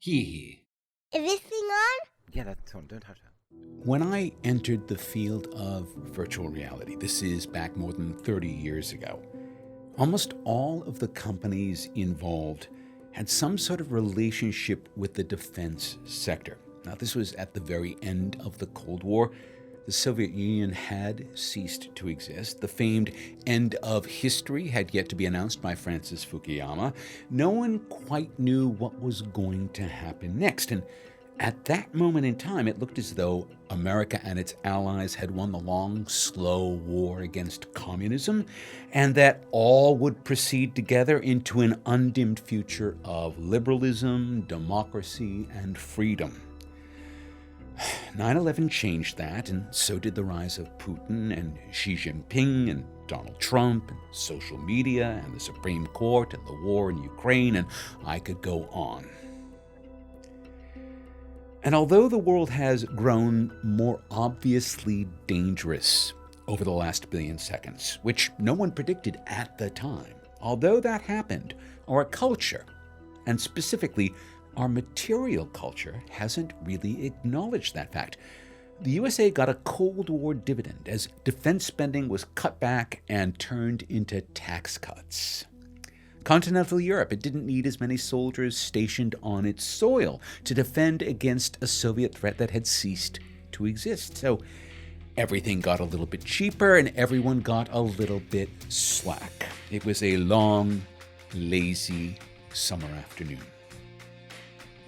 Hee. Is this thing on? Yeah, that's on. Don't touch that. When I entered the field of virtual reality, this is back more than 30 years ago, almost all of the companies involved had some sort of relationship with the defense sector. Now, this was at the very end of the Cold War. The Soviet Union had ceased to exist. The famed end of history had yet to be announced by Francis Fukuyama. No one quite knew what was going to happen next. And at that moment in time, it looked as though America and its allies had won the long, slow war against communism, and that all would proceed together into an undimmed future of liberalism, democracy, and freedom. 9/11 changed that, and so did the rise of Putin and Xi Jinping and Donald Trump and social media and the Supreme Court and the war in Ukraine, and I could go on. And although the world has grown more obviously dangerous over the last billion seconds, which no one predicted at the time, although that happened, our culture, and specifically our material culture, hasn't really acknowledged that fact. The USA got a Cold War dividend as defense spending was cut back and turned into tax cuts. Continental Europe, it didn't need as many soldiers stationed on its soil to defend against a Soviet threat that had ceased to exist. So everything got a little bit cheaper and everyone got a little bit slack. It was a long, lazy summer afternoon.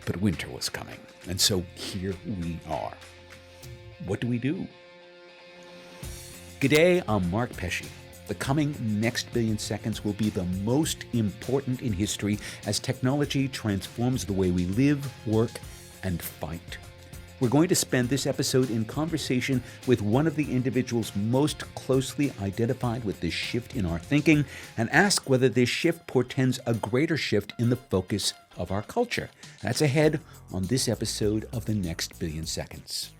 But winter was coming, and so here we are. What do we do? G'day, I'm Mark Pesce. The coming next billion seconds will be the most important in history as technology transforms the way we live, work, and fight. We're going to spend this episode in conversation with one of the individuals most closely identified with this shift in our thinking and ask whether this shift portends a greater shift in the focus of our culture. That's ahead on this episode of The Next Billion Seconds.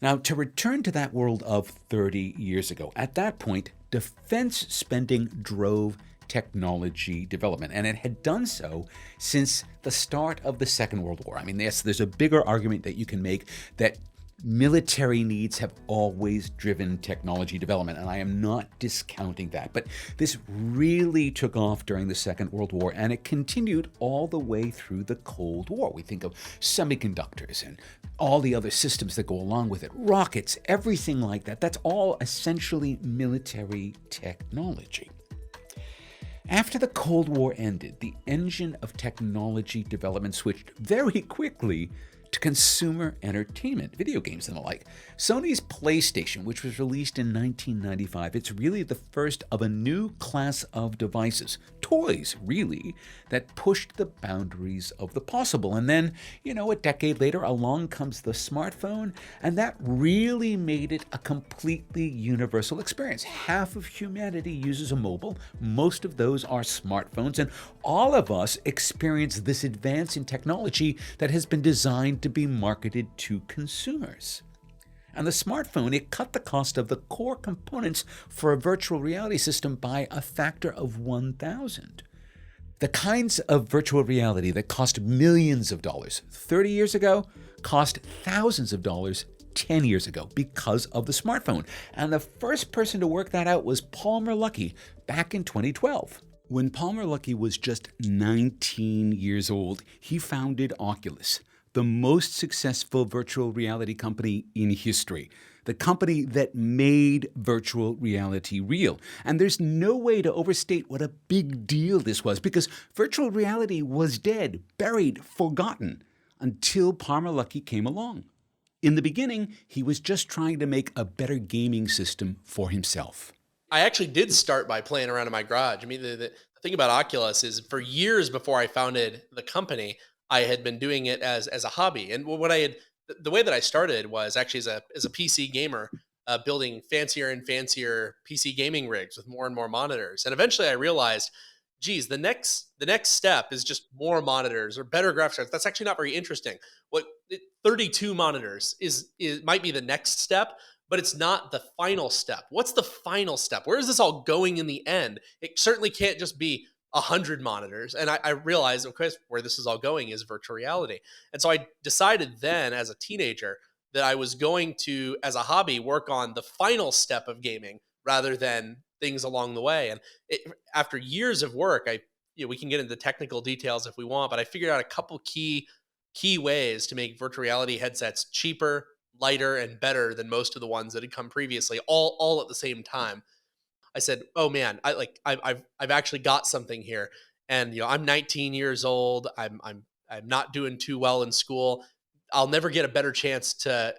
Now, to return to that world of 30 years ago, at that point, defense spending drove technology development, and it had done so since the start of the Second World War. I mean, yes, there's a bigger argument that you can make that military needs have always driven technology development, and I am not discounting that. But this really took off during the Second World War, and it continued all the way through the Cold War. We think of semiconductors and all the other systems that go along with it, rockets, everything like that. That's all essentially military technology. After the Cold War ended, the engine of technology development switched very quickly to consumer entertainment, video games and the like. Sony's PlayStation, which was released in 1995, it's really the first of a new class of devices, toys really, that pushed the boundaries of the possible. And then, a decade later, along comes the smartphone, and that really made it a completely universal experience. Half of humanity uses a mobile, most of those are smartphones, and all of us experience this advance in technology that has been designed to be marketed to consumers. And the smartphone, it cut the cost of the core components for a virtual reality system by a factor of 1,000. The kinds of virtual reality that cost millions of dollars 30 years ago cost thousands of dollars 10 years ago because of the smartphone. And the first person to work that out was Palmer Luckey back in 2012. When Palmer Luckey was just 19 years old, he founded Oculus, the most successful virtual reality company in history, the company that made virtual reality real. And there's no way to overstate what a big deal this was, because virtual reality was dead, buried, forgotten, until Palmer Luckey came along. In the beginning, he was just trying to make a better gaming system for himself. I actually did start by playing around in my garage. I mean, the thing about Oculus is for years before I founded the company, I had been doing it as a hobby. And the way that I started was actually as a PC gamer, building fancier and fancier PC gaming rigs with more and more monitors. And eventually I realized, geez, the next step is just more monitors or better graphics cards. That's actually not very interesting. 32 monitors is might be the next step, but it's not the final step. What's the final step? Where is this all going in the end? It certainly can't just be 100 monitors. And I realized, of course, where this is all going is virtual reality. And so I decided then as a teenager that I was going to, as a hobby, work on the final step of gaming rather than things along the way. And after years of work, we can get into the technical details if we want, but I figured out a couple key ways to make virtual reality headsets cheaper, lighter, and better than most of the ones that had come previously, all at the same time. I said, "Oh man, I've actually got something here." And I'm 19 years old. I'm not doing too well in school. I'll never get a better chance to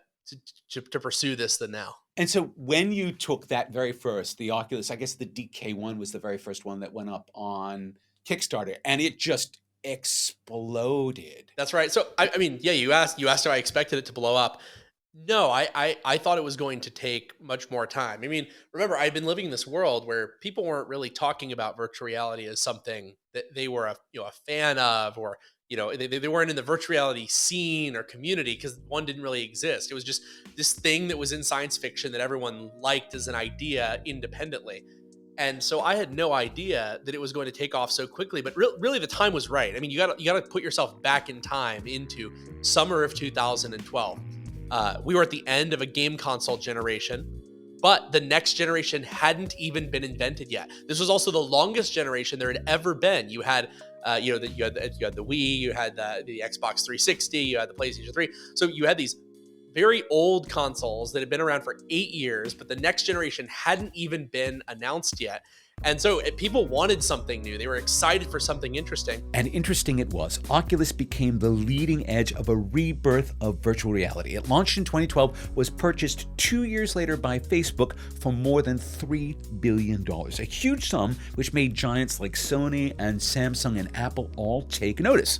pursue this than now. And so when you took that very first, the Oculus, I guess the DK1 was the very first one that went up on Kickstarter, and it just exploded. That's right. So I mean, yeah, you asked if I expected it to blow up. No, I thought it was going to take much more time. I mean, remember, I'd been living in this world where people weren't really talking about virtual reality as something that they were a fan of, or they weren't in the virtual reality scene or community because one didn't really exist. It was just this thing that was in science fiction that everyone liked as an idea independently. And so I had no idea that it was going to take off so quickly, but really the time was right. I mean, you got to put yourself back in time into summer of 2012. We were at the end of a game console generation, but the next generation hadn't even been invented yet. This was also the longest generation there had ever been. You had, you had the Wii, you had the Xbox 360, you had the PlayStation 3. So you had these very old consoles that had been around for 8 years, but the next generation hadn't even been announced yet. And so people wanted something new. They were excited for something interesting. And interesting it was. Oculus became the leading edge of a rebirth of virtual reality. It launched in 2012, was purchased 2 years later by Facebook for more than $3 billion. A huge sum which made giants like Sony and Samsung and Apple all take notice.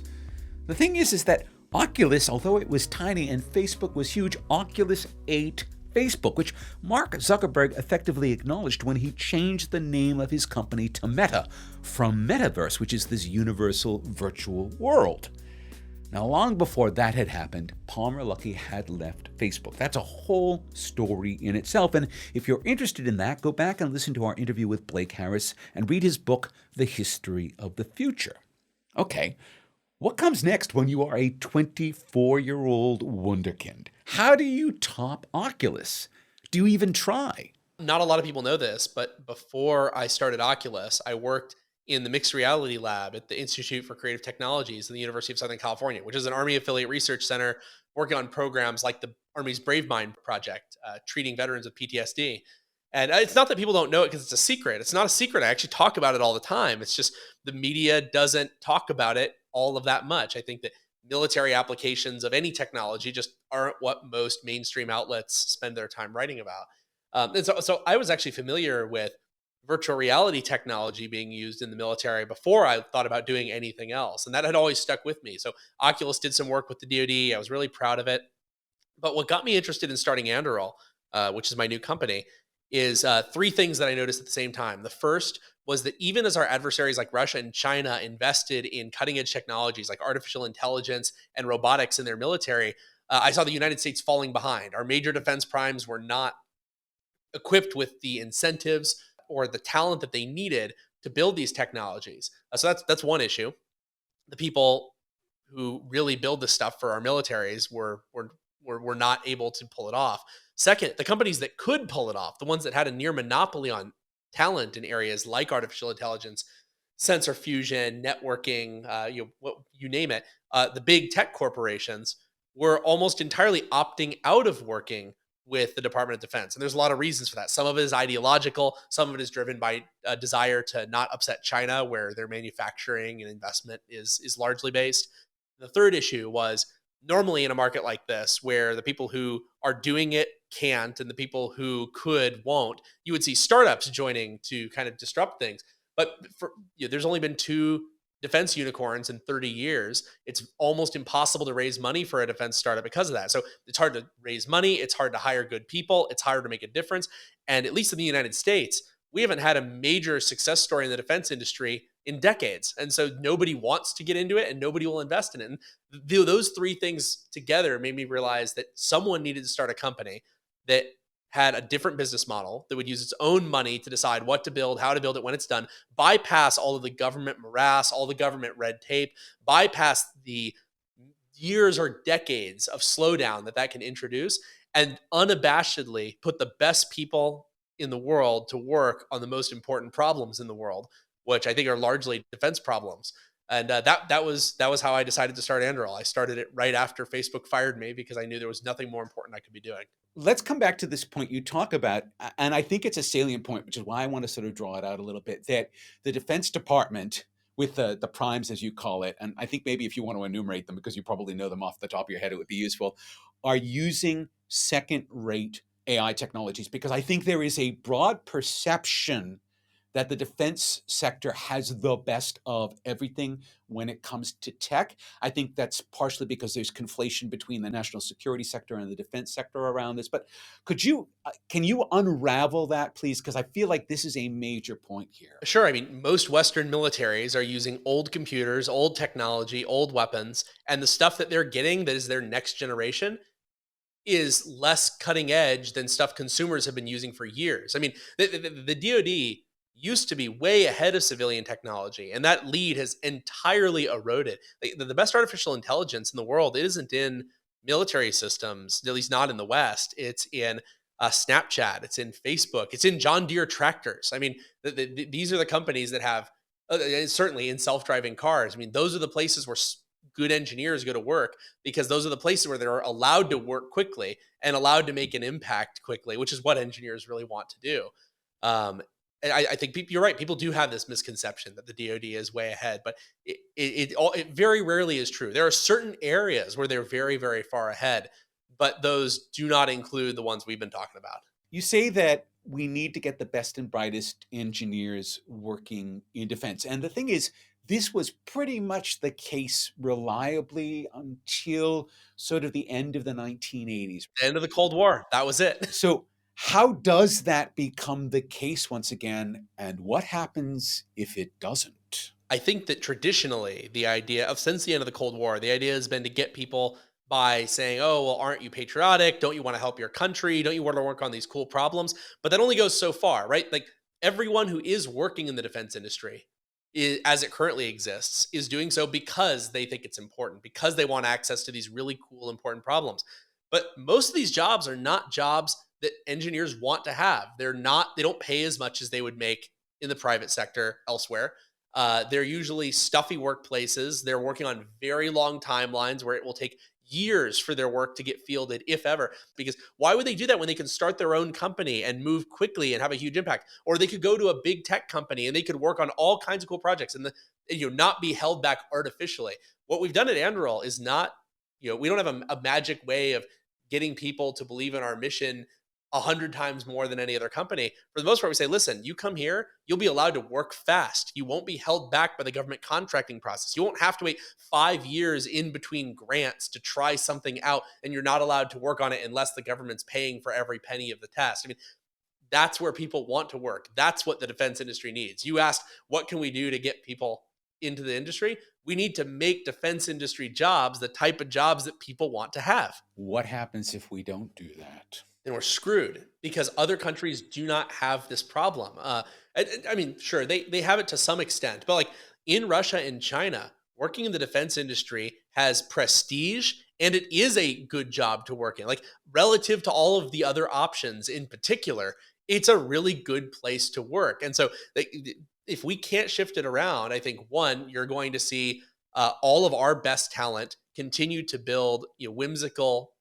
The thing is that Oculus, although it was tiny and Facebook was huge, Oculus ate Facebook, which Mark Zuckerberg effectively acknowledged when he changed the name of his company to Meta from Metaverse, which is this universal virtual world. Now, long before that had happened, Palmer Luckey had left Facebook. That's a whole story in itself, and if you're interested in that, go back and listen to our interview with Blake Harris and read his book, The History of the Future. Okay, what comes next when you are a 24-year-old wunderkind? How do you top Oculus? Do you even try? Not a lot of people know this, but before I started Oculus, I worked in the mixed reality lab at the Institute for Creative Technologies in the University of Southern California, which is an Army affiliate research center working on programs like the Army's Brave Mind project, treating veterans with PTSD. And it's not that people don't know it because it's a secret. It's not a secret. I actually talk about it all the time. It's just the media doesn't talk about it all of that much. I think that military applications of any technology just aren't what most mainstream outlets spend their time writing about. And so I was actually familiar with virtual reality technology being used in the military before I thought about doing anything else. And that had always stuck with me. So Oculus did some work with the DoD. I was really proud of it. But what got me interested in starting Anduril, which is my new company, is three things that I noticed at the same time. The first was that even as our adversaries like Russia and China invested in cutting edge technologies like artificial intelligence and robotics in their military, I saw the United States falling behind. Our major defense primes were not equipped with the incentives or the talent that they needed to build these technologies. So that's one issue. The people who really build this stuff for our militaries were not able to pull it off. Second, the companies that could pull it off, the ones that had a near monopoly on talent in areas like artificial intelligence, sensor fusion, networking, you name it, the big tech corporations were almost entirely opting out of working with the Department of Defense. And there's a lot of reasons for that. Some of it is ideological. Some of it is driven by a desire to not upset China, where their manufacturing and investment is largely based. The third issue was normally in a market like this, where the people who are doing it can't and the people who could won't, you would see startups joining to kind of disrupt things. But there's only been two defense unicorns in 30 years. It's almost impossible to raise money for a defense startup because of that. So it's hard to raise money. It's hard to hire good people. It's hard to make a difference. And at least in the United States, we haven't had a major success story in the defense industry in decades. And so nobody wants to get into it and nobody will invest in it. And those three things together made me realize that someone needed to start a company that had a different business model that would use its own money to decide what to build, how to build it, when it's done, bypass all of the government morass, all the government red tape, bypass the years or decades of slowdown that can introduce, and unabashedly put the best people in the world to work on the most important problems in the world, which I think are largely defense problems. And that was how I decided to start Anduril. I started it right after Facebook fired me because I knew there was nothing more important I could be doing. Let's come back to this point you talk about, and I think it's a salient point, which is why I want to sort of draw it out a little bit, that the Defense Department, with the primes, as you call it, and I think maybe if you want to enumerate them, because you probably know them off the top of your head, it would be useful, are using second-rate AI technologies, because I think there is a broad perception that the defense sector has the best of everything when it comes to tech. I think that's partially because there's conflation between the national security sector and the defense sector around this. But can you unravel that, please? Because I feel like this is a major point here. Sure. I mean, most Western militaries are using old computers, old technology, old weapons, and the stuff that they're getting that is their next generation is less cutting edge than stuff consumers have been using for years. I mean, the DoD used to be way ahead of civilian technology, and that lead has entirely eroded. Like, the best artificial intelligence in the world isn't in military systems, at least not in the West. It's in Snapchat, it's in Facebook, it's in John Deere tractors. I mean, these are the companies that have, certainly in self driving cars. I mean, those are the places where good engineers go to work because those are the places where they're allowed to work quickly and allowed to make an impact quickly, which is what engineers really want to do. Um, and I think you're right. People do have this misconception that the DoD is way ahead, but it very rarely is true. There are certain areas where they're very, very far ahead, but those do not include the ones we've been talking about. You say that we need to get the best and brightest engineers working in defense. And the thing is, this was pretty much the case reliably until sort of the end of the 1980s. The end of the Cold War, that was it. So, how does that become the case once again? And what happens if it doesn't? I think that traditionally, the idea of since the end of the Cold War, the idea has been to get people by saying, oh, well, aren't you patriotic? Don't you want to help your country? Don't you want to work on these cool problems? But that only goes so far, right? Like, everyone who is working in the defense industry, as it currently exists, is doing so because they think it's important, because they want access to these really cool, important problems. But most of these jobs are not jobs that engineers want to have. They don't pay as much as they would make in the private sector elsewhere. They're usually stuffy workplaces. They're working on very long timelines where it will take years for their work to get fielded, if ever. Because why would they do that when they can start their own company and move quickly and have a huge impact? Or they could go to a big tech company and they could work on all kinds of cool projects and not be held back artificially. What we've done at Anduril is not, we don't have a magic way of getting people to believe in our mission 100 times more than any other company. For the most part, we say, listen, you come here, you'll be allowed to work fast. You won't be held back by the government contracting process. You won't have to wait 5 years in between grants to try something out, and you're not allowed to work on it unless the government's paying for every penny of the test. I mean, that's where people want to work. That's what the defense industry needs. You asked, what can we do to get people into the industry? We need to make defense industry jobs the type of jobs that people want to have. What happens if we don't do that? Then we're screwed because other countries do not have this problem. I mean, sure, they have it to some extent, but like in Russia and China, working in the defense industry has prestige and it is a good job to work in. Like, relative to all of the other options in particular, it's a really good place to work. And so, like, if we can't shift it around, I think one, you're going to see all of our best talent continue to build whimsical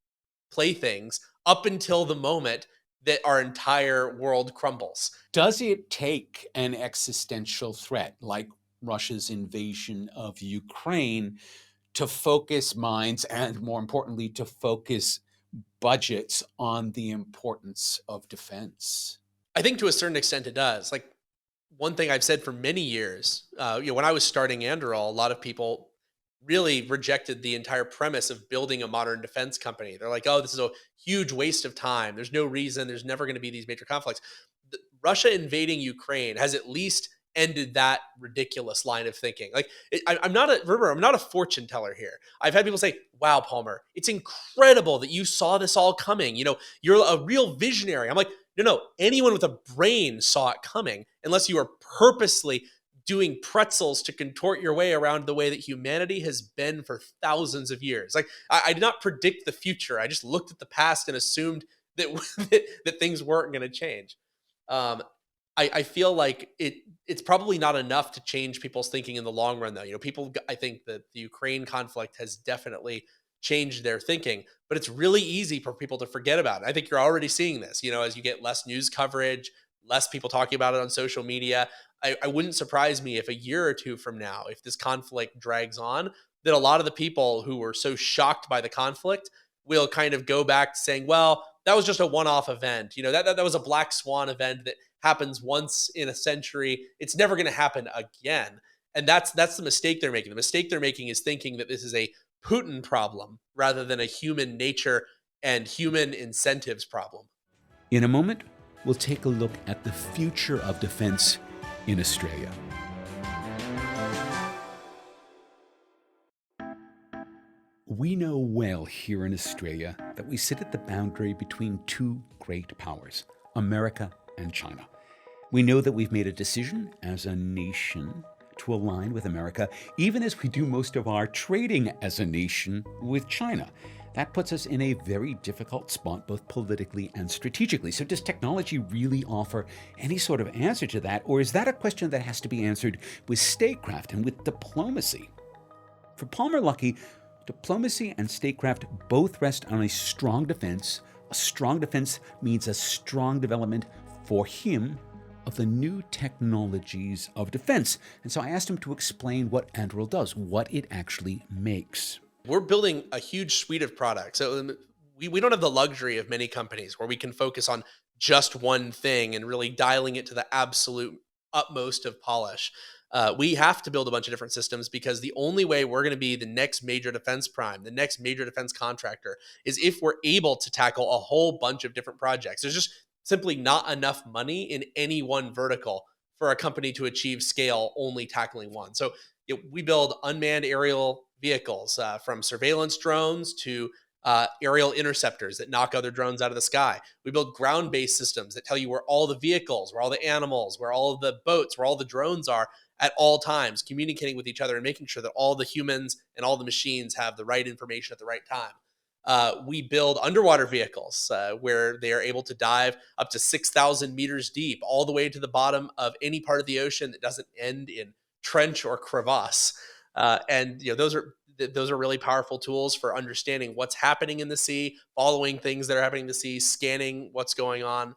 playthings up until the moment that our entire world crumbles. Does it take an existential threat like Russia's invasion of Ukraine to focus minds and, more importantly, to focus budgets on the importance of defense? I think to a certain extent it does. Like, one thing I've said for many years, when I was starting Anduril, a lot of people really rejected the entire premise of building a modern defense company. They're like, oh, this is a huge waste of time. There's no reason. There's never going to be these major conflicts. Russia invading Ukraine has at least ended that ridiculous line of thinking. Like, I'm not a remember, I'm not a fortune teller here. I've had people say, "Wow, Palmer, it's incredible that you saw this all coming. You're a real visionary." I'm like, no, no. Anyone with a brain saw it coming, unless you are purposely doing pretzels to contort your way around the way that humanity has been for thousands of years. Like, I did not predict the future. I just looked at the past and assumed that that things weren't going to change. Um, I feel like it's probably not enough to change people's thinking in the long run, though. I think that the Ukraine conflict has definitely changed their thinking, but it's really easy for people to forget about it. I think you're already seeing this, as you get less news coverage, less people talking about it on social media. I wouldn't surprise me if a year or two from now, if this conflict drags on, that a lot of the people who were so shocked by the conflict will kind of go back to saying, well, that was just a one-off event. That was a black swan event that happens once in a century. It's never going to happen again. And that's the mistake they're making. The mistake they're making is thinking that this is a Putin problem rather than a human nature and human incentives problem. In a moment, we'll take a look at the future of defense in Australia. We know well here in Australia that we sit at the boundary between two great powers, America and China. We know that we've made a decision as a nation to align with America, even as we do most of our trading as a nation with China. That puts us in a very difficult spot, both politically and strategically. So does technology really offer any sort of answer to that? Or is that a question that has to be answered with statecraft and with diplomacy? For Palmer Luckey, diplomacy and statecraft both rest on a strong defense. A strong defense means a strong development for him of the new technologies of defense. And so I asked him to explain what Anduril does, what it actually makes. We're building a huge suite of products. So we don't have the luxury of many companies where we can focus on just one thing and really dialing it to the absolute utmost of polish. We have to build a bunch of different systems because the only way we're going to be the next major defense prime, the next major defense contractor, is if we're able to tackle a whole bunch of different projects. There's just simply not enough money in any one vertical for a company to achieve scale only tackling one. So we build unmanned aerial vehicles, from surveillance drones to aerial interceptors that knock other drones out of the sky. We build ground-based systems that tell you where all the vehicles, where all the animals, where all of the boats, where all the drones are at all times, communicating with each other and making sure that all the humans and all the machines have the right information at the right time. We build underwater vehicles where they are able to dive up to 6,000 meters deep, all the way to the bottom of any part of the ocean that doesn't end in trench or crevasse. And those are really powerful tools for understanding what's happening in the sea, following things that are happening in the sea, scanning what's going on.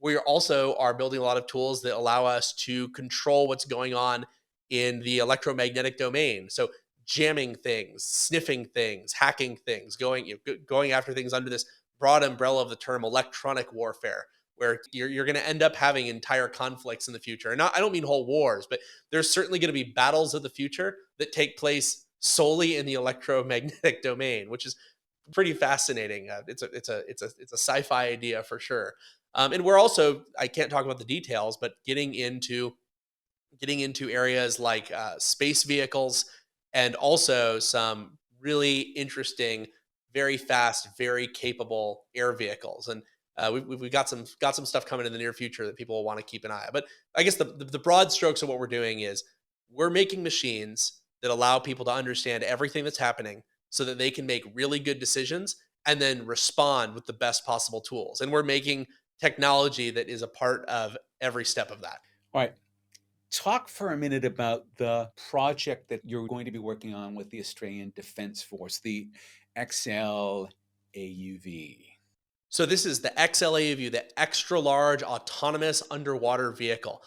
We also are building a lot of tools that allow us to control what's going on in the electromagnetic domain. So jamming things, sniffing things, hacking things, going after things under this broad umbrella of the term electronic warfare, where you're going to end up having entire conflicts in the future. And I don't mean whole wars, but there's certainly going to be battles of the future that take place solely in the electromagnetic domain, which is pretty fascinating. It's a sci-fi idea for sure. And we're also, I can't talk about the details, but getting into areas like space vehicles, and also some really interesting, very fast, very capable air vehicles. And we've got some stuff coming in the near future that people will want to keep an eye on. But I guess the broad strokes of what we're doing is we're making machines that allow people to understand everything that's happening so that they can make really good decisions and then respond with the best possible tools. And we're making technology that is a part of every step of that. All right. Talk for a minute about the project that you're going to be working on with the Australian Defence Force, the XL AUV. So this is the XL AUV, the extra large autonomous underwater vehicle.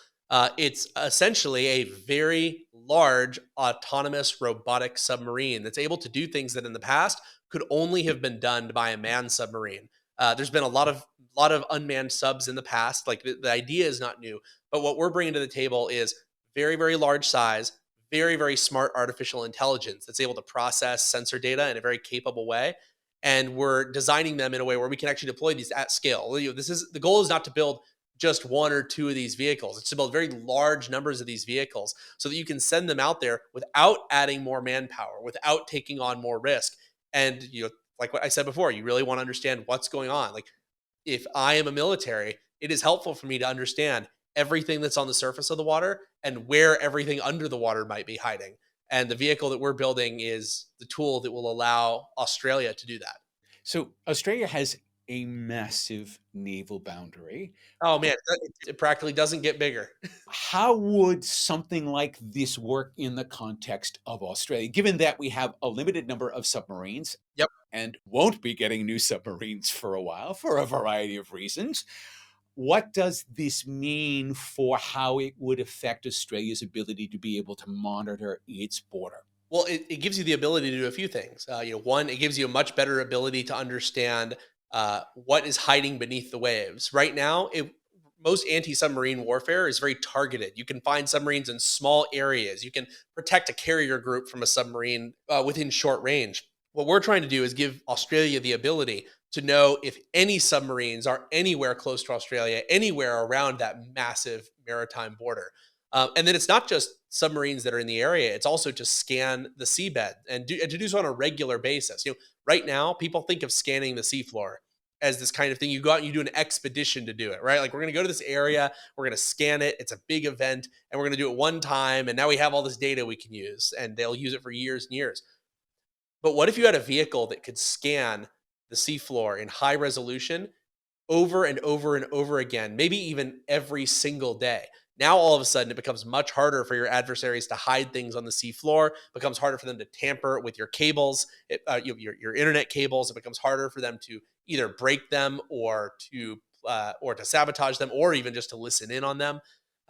It's essentially a very large autonomous robotic submarine that's able to do things that in the past could only have been done by a manned submarine. There's been a lot of unmanned subs in the past. Like the idea is not new, but what we're bringing to the table is very, very large size, very, very smart artificial intelligence that's able to process sensor data in a very capable way. And we're designing them in a way where we can actually deploy these at scale. The goal is not to build just one or two of these vehicles. It's to build very large numbers of these vehicles so that you can send them out there without adding more manpower, without taking on more risk. And like what I said before, you really want to understand what's going on. Like if I am a military, it is helpful for me to understand everything that's on the surface of the water and where everything under the water might be hiding. And the vehicle that we're building is the tool that will allow Australia to do that. So Australia has a massive naval boundary. Oh man, it practically doesn't get bigger. How would something like this work in the context of Australia, given that we have a limited number of submarines Yep. and won't be getting new submarines for a while for a variety of reasons? What does this mean for how it would affect Australia's ability to be able to monitor its border? Well, it gives you the ability to do a few things. One, it gives you a much better ability to understand what is hiding beneath the waves. Right now, most anti-submarine warfare is very targeted. You can find submarines in small areas. You can protect a carrier group from a submarine within short range. What we're trying to do is give Australia the ability to know if any submarines are anywhere close to Australia, anywhere around that massive maritime border. And then it's not just submarines that are in the area; it's also to scan the seabed and to do so on a regular basis. Right now, people think of scanning the seafloor as this kind of thing. You go out and you do an expedition to do it, right? Like we're going to go to this area, we're going to scan it. It's a big event, and we're going to do it one time. And now we have all this data we can use, and they'll use it for years and years. But what if you had a vehicle that could scan the seafloor in high resolution over and over and over again, maybe even every single day? Now, all of a sudden, it becomes much harder for your adversaries to hide things on the seafloor. It becomes harder for them to tamper with your cables, your internet cables. It becomes harder for them to either break them or to sabotage them, or even just to listen in on them.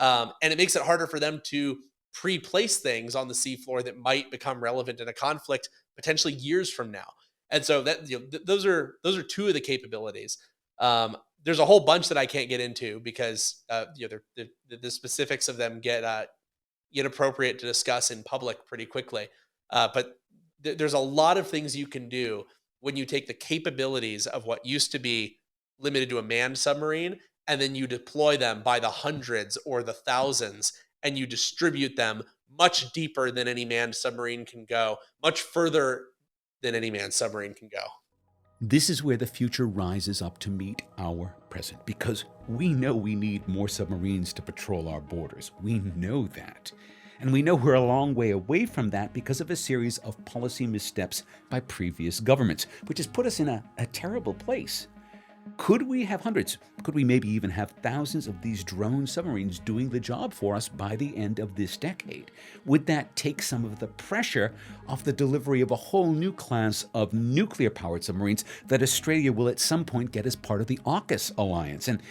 And it makes it harder for them to pre-place things on the seafloor that might become relevant in a conflict potentially years from now. And so those are two of the capabilities. There's a whole bunch that I can't get into because the specifics of them get inappropriate to discuss in public pretty quickly. But there's a lot of things you can do when you take the capabilities of what used to be limited to a manned submarine and then you deploy them by the hundreds or the thousands and you distribute them much deeper than any manned submarine can go, much further than any manned submarine can go. This is where the future rises up to meet our present, because we know we need more submarines to patrol our borders. We know that. And we know we're a long way away from that because of a series of policy missteps by previous governments, which has put us in a terrible place. Could we have hundreds? Could we maybe even have thousands of these drone submarines doing the job for us by the end of this decade? Would that take some of the pressure off the delivery of a whole new class of nuclear-powered submarines that Australia will at some point get as part of the AUKUS alliance? And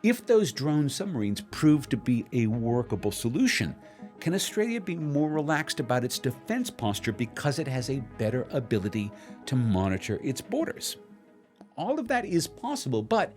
if those drone submarines prove to be a workable solution, can Australia be more relaxed about its defense posture because it has a better ability to monitor its borders? All of that is possible, but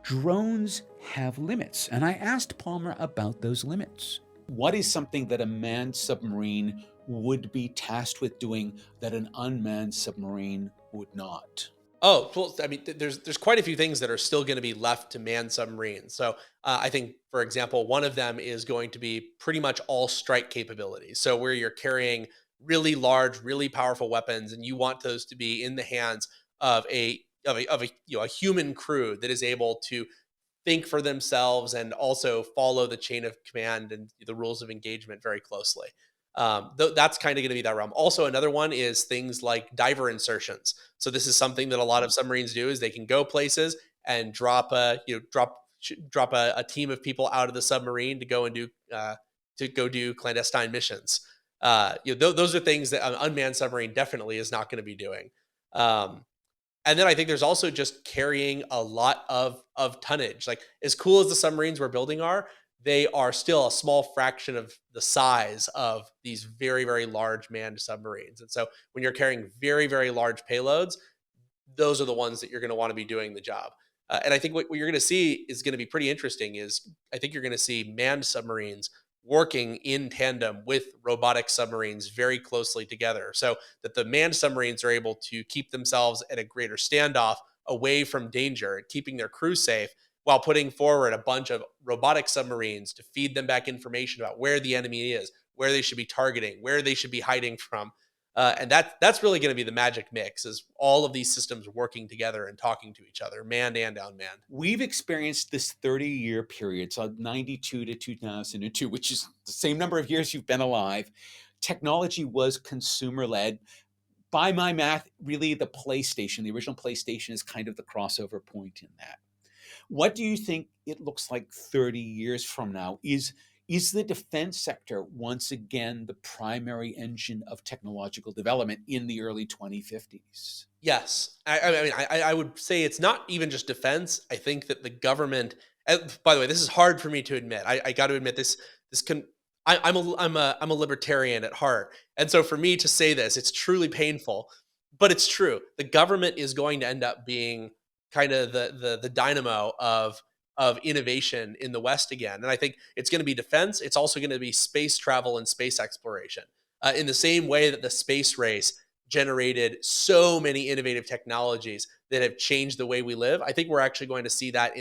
drones have limits. And I asked Palmer about those limits. What is something that a manned submarine would be tasked with doing that an unmanned submarine would not? Oh, well, I mean, there's quite a few things that are still going to be left to manned submarines. So I think, for example, one of them is going to be pretty much all strike capabilities. So where you're carrying really large, really powerful weapons, and you want those to be in the hands of a human crew that is able to think for themselves and also follow the chain of command and the rules of engagement very closely. That's kind of going to be that realm. Also, another one is things like diver insertions. So this is something that a lot of submarines do: is they can go places and drop a team of people out of the submarine to go and do clandestine missions. Those are things that an unmanned submarine definitely is not going to be doing. Um, and then I think there's also just carrying a lot of tonnage. Like as cool as the submarines we're building are, they are still a small fraction of the size of these very, very large manned submarines. And so when you're carrying very, very large payloads, those are the ones that you're going to want to be doing the job. And I think what you're going to see is going to be pretty interesting is I think you're going to see manned submarines working in tandem with robotic submarines very closely together so that the manned submarines are able to keep themselves at a greater standoff away from danger, keeping their crew safe. while putting forward a bunch of robotic submarines to feed them back information about where the enemy is, where they should be targeting, where they should be hiding from. And that's really going to be the magic mix, is all of these systems working together and talking to each other, manned and unmanned. We've experienced this 30-year period, so 92 to 2002, which is the same number of years you've been alive. Technology was consumer led. By my math, really the PlayStation, the original PlayStation, is kind of the crossover point in that. What do you think it looks like 30 years from now? Is the defense sector once again the primary engine of technological development in the early 2050s? Yes, I mean, I would say it's not even just defense. I think that the government. By the way, this is hard for me to admit. I got to admit this. This can. I'm a libertarian at heart, and so for me to say this, it's truly painful, but it's true. The government is going to end up being kind of the dynamo of innovation in the West again, and I think it's going to be defense. It's also going to be space travel and space exploration. In the same way that the space race generated so many innovative technologies that have changed the way we live. I think we're actually going to see that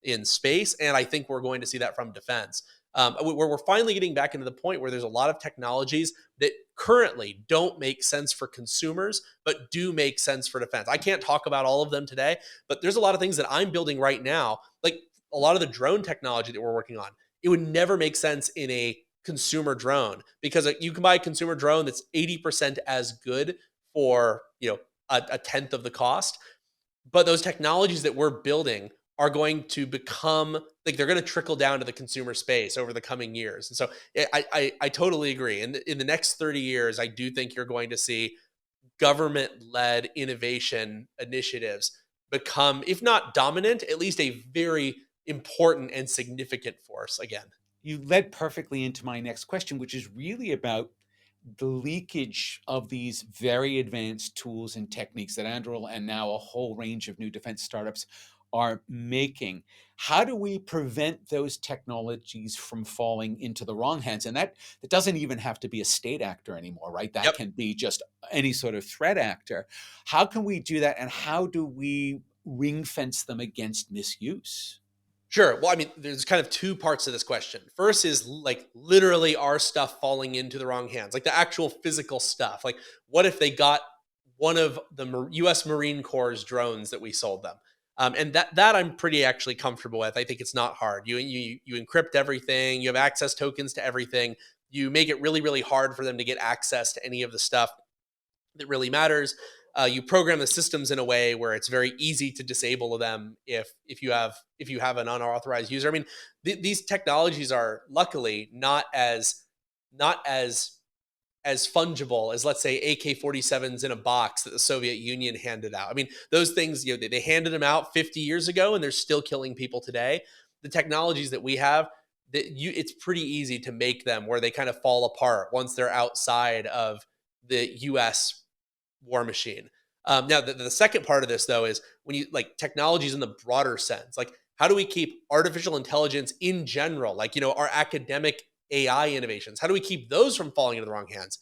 in space, and I think we're going to see that from defense. Where we're finally getting back into the point where there's a lot of technologies that currently don't make sense for consumers, but do make sense for defense. I can't talk about all of them today, but there's a lot of things that I'm building right now, like a lot of the drone technology that we're working on. It would never make sense in a consumer drone, because you can buy a consumer drone that's 80% as good for a tenth of the cost. But those technologies that we're building are going to become, like, they're going to trickle down to the consumer space over the coming years. And so I totally agree. In the next 30 years, I do think you're going to see government-led innovation initiatives become, if not dominant, at least a very important and significant force again. You led perfectly into my next question, which is really about the leakage of these very advanced tools and techniques that Anduril and now a whole range of new defense startups are making. How do we prevent those technologies from falling into the wrong hands? And that doesn't even have to be a state actor anymore, right? That Yep. can be just any sort of threat actor. How can we do that? And how do we ring fence them against misuse? Sure. Well, I mean, there's kind of two parts to this question. First is, like, literally our stuff falling into the wrong hands, like the actual physical stuff. Like, what if they got one of the U.S. Marine Corps' drones that we sold them? And that I'm pretty actually comfortable with. I think it's not hard. You encrypt everything. You have access tokens to everything. You make it really, really hard for them to get access to any of the stuff that really matters. You program the systems in a way where it's very easy to disable them if you have an unauthorized user. I mean, these technologies are luckily not as fungible as, let's say, AK-47s in a box that the Soviet Union handed out. I mean, those things, they handed them out 50 years ago, and they're still killing people today. The technologies that we have, it's pretty easy to make them where they kind of fall apart once they're outside of the U.S. war machine. Now, the second part of this, though, is when you, like, technologies in the broader sense, like, how do we keep artificial intelligence in general, like, our academic AI innovations, how do we keep those from falling into the wrong hands?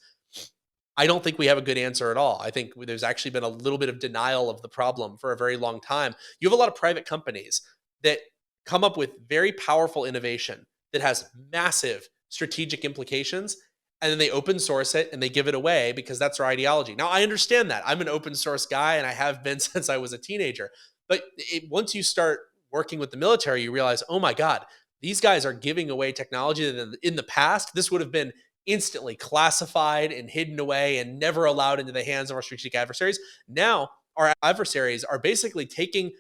I don't think we have a good answer at all. I think there's actually been a little bit of denial of the problem for a very long time. You have a lot of private companies that come up with very powerful innovation that has massive strategic implications, and then they open source it and they give it away because that's their ideology. Now, I understand that. I'm an open source guy, and I have been since I was a teenager. But once you start working with the military, you realize, oh my God, these guys are giving away technology that in the past, this would have been instantly classified and hidden away and never allowed into the hands of our strategic adversaries. Now, our adversaries are basically taking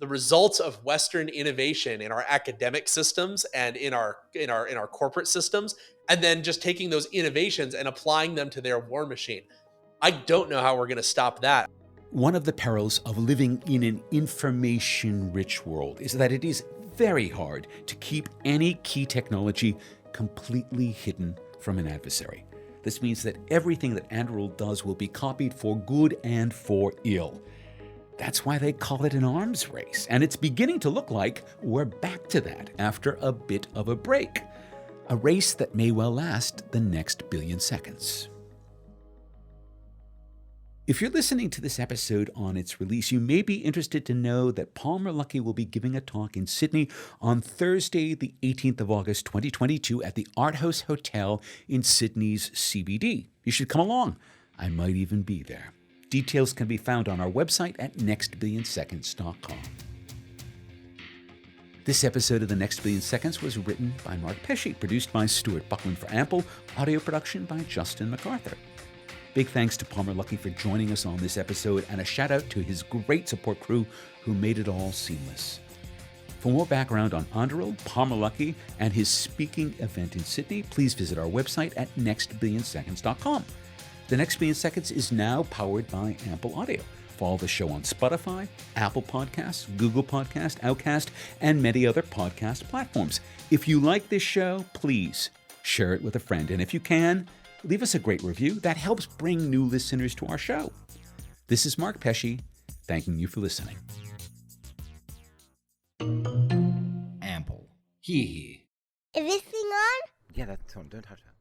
the results of Western innovation in our academic systems and in our corporate systems, and then just taking those innovations and applying them to their war machine. I don't know how we're going to stop that. One of the perils of living in an information-rich world is that it is very hard to keep any key technology completely hidden from an adversary. This means that everything that Anduril does will be copied for good and for ill. That's why they call it an arms race, and it's beginning to look like we're back to that after a bit of a break. A race that may well last the next billion seconds. If you're listening to this episode on its release, you may be interested to know that Palmer Luckey will be giving a talk in Sydney on Thursday, the 18th of August, 2022, at the Art House Hotel in Sydney's CBD. You should come along. I might even be there. Details can be found on our website at nextbillionseconds.com. This episode of The Next Billion Seconds was written by Mark Pesce, produced by Stuart Buckland for Ample, audio production by Justin MacArthur. Big thanks to Palmer Luckey for joining us on this episode, and a shout out to his great support crew who made it all seamless. For more background on Anduril, Palmer Luckey, and his speaking event in Sydney, please visit our website at nextbillionseconds.com. The Next Billion Seconds is now powered by Ample Audio. Follow the show on Spotify, Apple Podcasts, Google Podcasts, Outcast, and many other podcast platforms. If you like this show, please share it with a friend. And if you can, leave us a great review. That helps bring new listeners to our show. This is Mark Pesce, thanking you for listening. Ample. Hee hee. Is this thing on? Yeah, that's on. Don't touch that.